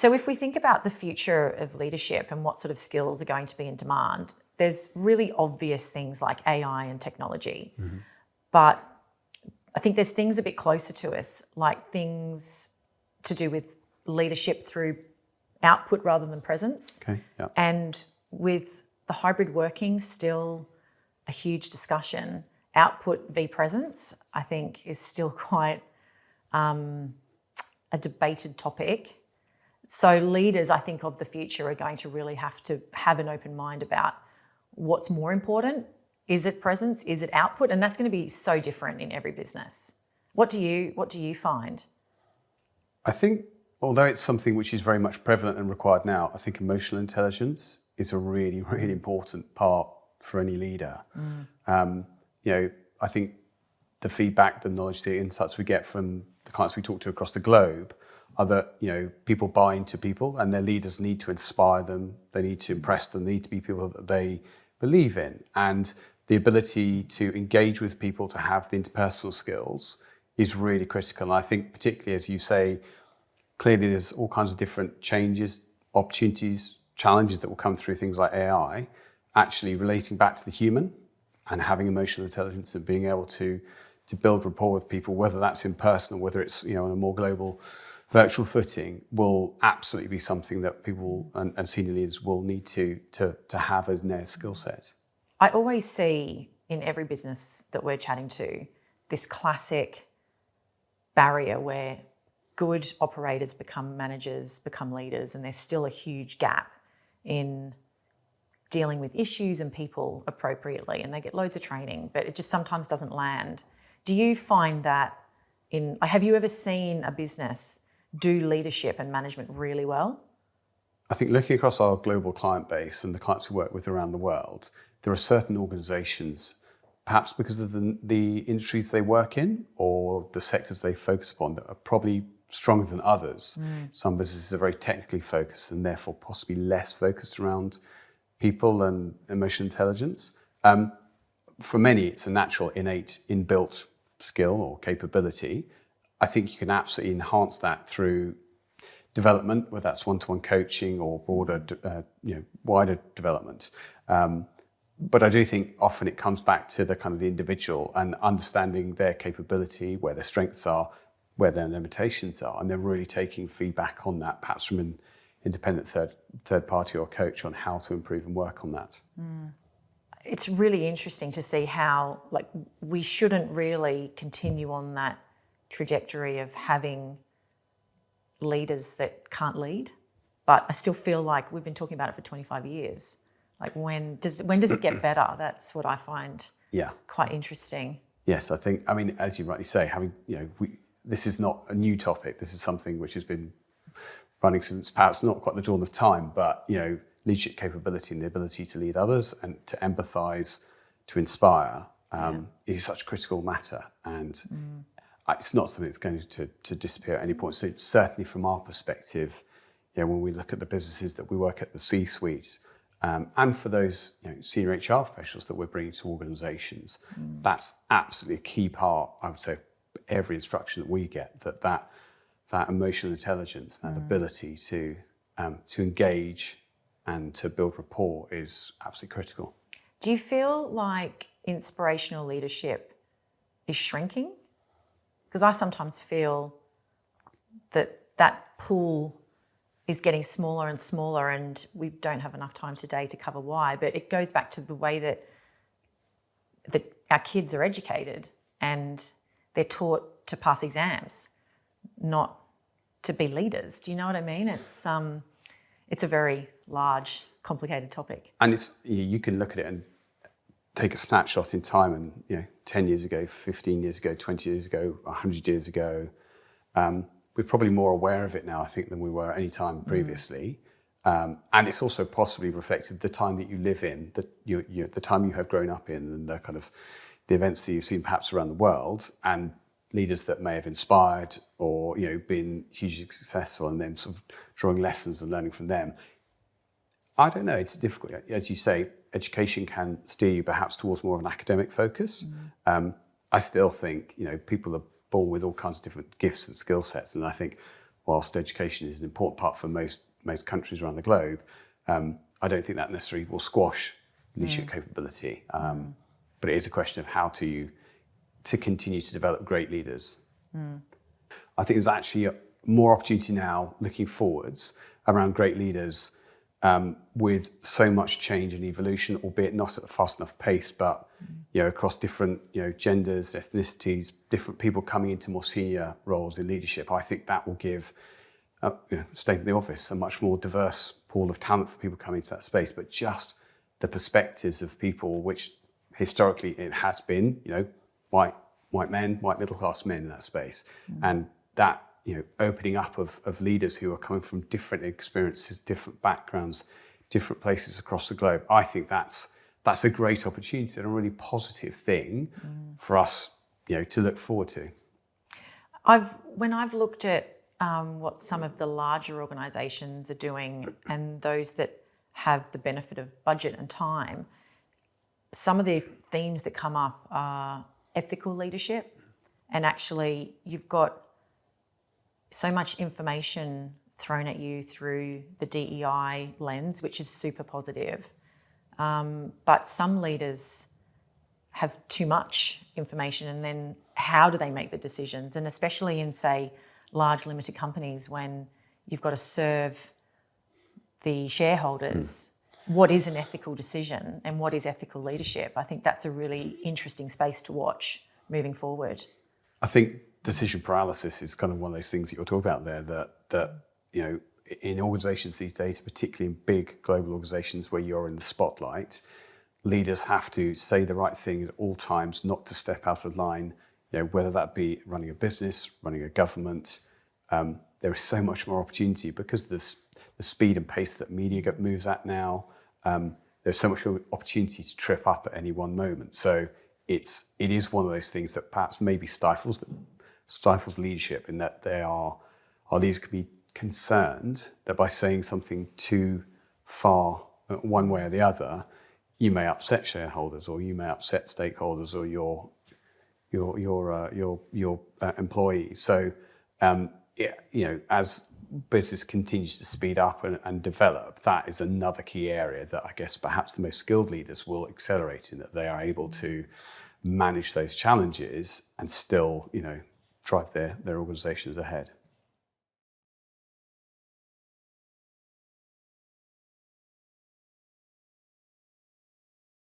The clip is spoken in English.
So if we think about the future of leadership and what sort of skills are going to be in demand, there's really obvious things like AI and technology. But I think there's things a bit closer to us, like things to do with leadership through output rather than presence. Okay, yeah. And with the hybrid working still a huge discussion, output v presence, I think, is still quite a debated topic. So leaders, I think, of the future are going to really have to have an open mind about what's more important. Is it presence? Is it output? And that's going to be so different in every business. What do you find? I think, although it's something which is very much prevalent and required now, I think emotional intelligence is a really, really important part for any leader. I think the feedback, the knowledge, the insights we get from the clients we talk to across the globe are that, people buy into people and their leaders need to inspire them. They need to impress them. They need to be people that they believe in. And the ability to engage with people, to have the interpersonal skills is really critical. And I think particularly, as you say, clearly there's all kinds of different changes, opportunities, challenges that will come through things like AI, actually relating back to the human and having emotional intelligence and being able to build rapport with people, whether that's in person or whether it's on a more global virtual footing, will absolutely be something that people and senior leaders will need to have as their skill set. I always see in every business that we're chatting to this classic barrier where good operators become managers, become leaders, and there's still a huge gap in dealing with issues and people appropriately, and they get loads of training, but it just sometimes doesn't land. Do you find that have you ever seen a business do leadership and management really well? I think looking across our global client base and the clients we work with around the world, there are certain organizations, perhaps because of the industries they work in or the sectors they focus upon, that are probably stronger than others. Some businesses are very technically focused and therefore possibly less focused around people and emotional intelligence. For many, it's a natural, innate, inbuilt skill or capability. I think you can absolutely enhance that through development, whether that's one-to-one coaching or broader, wider development. But I do think often it comes back to the kind of the individual and understanding their capability, where their strengths are, where their limitations are, and they're really taking feedback on that, perhaps from an independent third party or coach on how to improve and work on that. It's really interesting to see how we shouldn't really continue on that trajectory of having leaders that can't lead, but I still feel like we've been talking about it for 25 years. Like when does it get better? That's what I find quite interesting. Yes, I think, as you rightly say, this is not a new topic. This is something which has been running since perhaps not quite the dawn of time, but leadership capability and the ability to lead others and to empathise, to inspire is such a critical matter. And it's not something that's going to disappear at any point. So certainly from our perspective, when we look at the businesses that we work at the C-suite, and for those senior HR professionals that we're bringing to organisations, that's absolutely a key part, I would say, every instruction that we get, that emotional intelligence, that ability to engage and to build rapport is absolutely critical. Do you feel like inspirational leadership is shrinking? Because I sometimes feel that pool is getting smaller and smaller, and we don't have enough time today to cover why, but it goes back to the way that our kids are educated and they're taught to pass exams, not to be leaders. Do you know what I mean? It's a very large, complicated topic. And you can look at it and take a snapshot in time and 10 years ago, 15 years ago, 20 years ago, 100 years ago, we're probably more aware of it now, I think, than we were at any time previously. And it's also possibly reflected the time that you live in, the time you have grown up in, and the kind of the events that you've seen perhaps around the world, and leaders that may have inspired or been hugely successful, and then sort of drawing lessons and learning from them. I don't know, it's difficult. As you say, education can steer you perhaps towards more of an academic focus. I still think people are born with all kinds of different gifts and skill sets, and I think whilst education is an important part for most countries around the globe, I don't think that necessarily will squash leadership capability. But it is a question of how to continue to develop great leaders. I think there's actually more opportunity now looking forwards around great leaders with so much change and evolution, albeit not at a fast enough pace, but across different genders, ethnicities, different people coming into more senior roles in leadership. I think that will give state of the office a much more diverse pool of talent for people coming into that space, but just the perspectives of people, which historically it has been, white men, white middle class men in that space, and that opening up of leaders who are coming from different experiences, different backgrounds, different places across the globe. I think that's a great opportunity and a really positive thing for us, to look forward to. When I've looked at what some of the larger organisations are doing and those that have the benefit of budget and time, some of the themes that come up are ethical leadership, and actually you've got so much information thrown at you through the DEI lens, which is super positive. But some leaders have too much information, and then how do they make the decisions? And especially in, say, large limited companies, when you've got to serve the shareholders, what is an ethical decision and what is ethical leadership? I think that's a really interesting space to watch moving forward. I think decision paralysis is kind of one of those things that you're talking about there, that in organizations these days, particularly in big global organizations where you're in the spotlight, leaders have to say the right thing at all times, not to step out of line, whether that be running a business, running a government. There is so much more opportunity because of the speed and pace that media moves at now. There's so much opportunity to trip up at any one moment. So it is one of those things that perhaps maybe stifles leadership, in that our leaders can be concerned that by saying something too far one way or the other, you may upset shareholders, or you may upset stakeholders, or your employees. So as business continues to speed up and develop, that is another key area that I guess perhaps the most skilled leaders will accelerate, in that they are able to manage those challenges and still drive their organizations ahead.